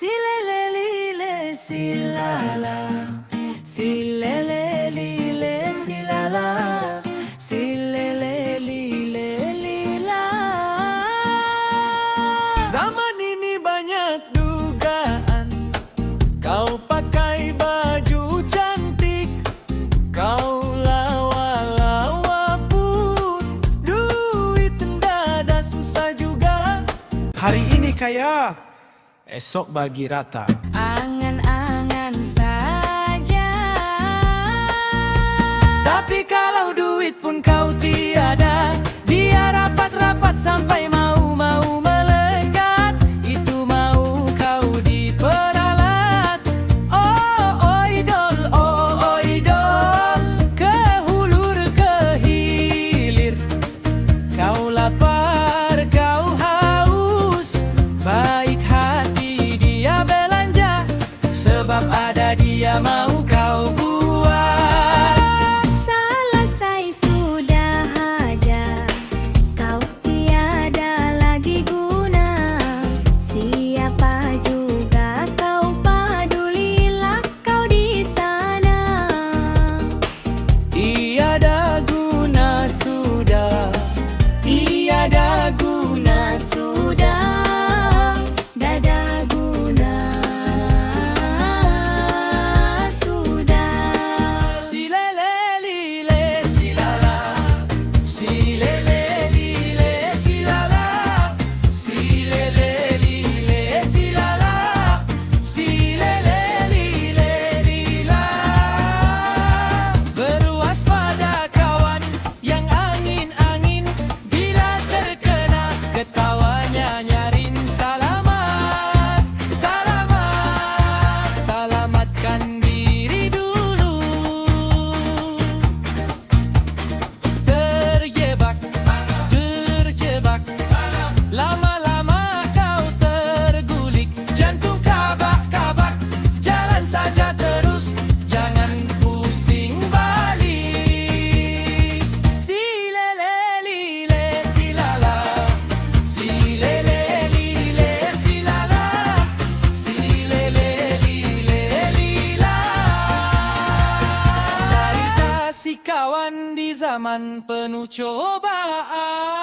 Si lele lile si lala, si lele lile si lala, si lele lile lila. Zaman ini banyak dugaan, kau pakai baju cantik, kau lawa-lawa pun duit ndak ada susah juga. Hari ini kaya, esok bagi rata. Angan-angan saja. Tapi kalau duit pun kau tiada, dia rapat-rapat sampai mau melekat. Itu mau kau diperalat. Oh idol, ke hulur ke hilir. Kau lapar, kau haus, baik hati dia belanja, sebab ada dia mau kau buat. Selesai sudah aja, kau tiada lagi guna. Siapa juga kau pedulilah kau di sana. Tiada guna sudah, tiada guna Sudah, dada guna sudah. Si lele lile si lala, si lele lile si lala, si lele lile si lala, si lele lile lila. Berwaspada kawan yang angin-angin, bila terkena ketawanya nyarin. Selamat, selamat, selamatkan diri dulu. Terjebak, terjebak, lama-lama kau tergulik. Jantung kabak-kabak, jalan saja terus, jangan pusing balik. Si lele lile si lala, si lele lile si lala, si lele lile lila. Cerita si kawan di zaman penuh cobaan.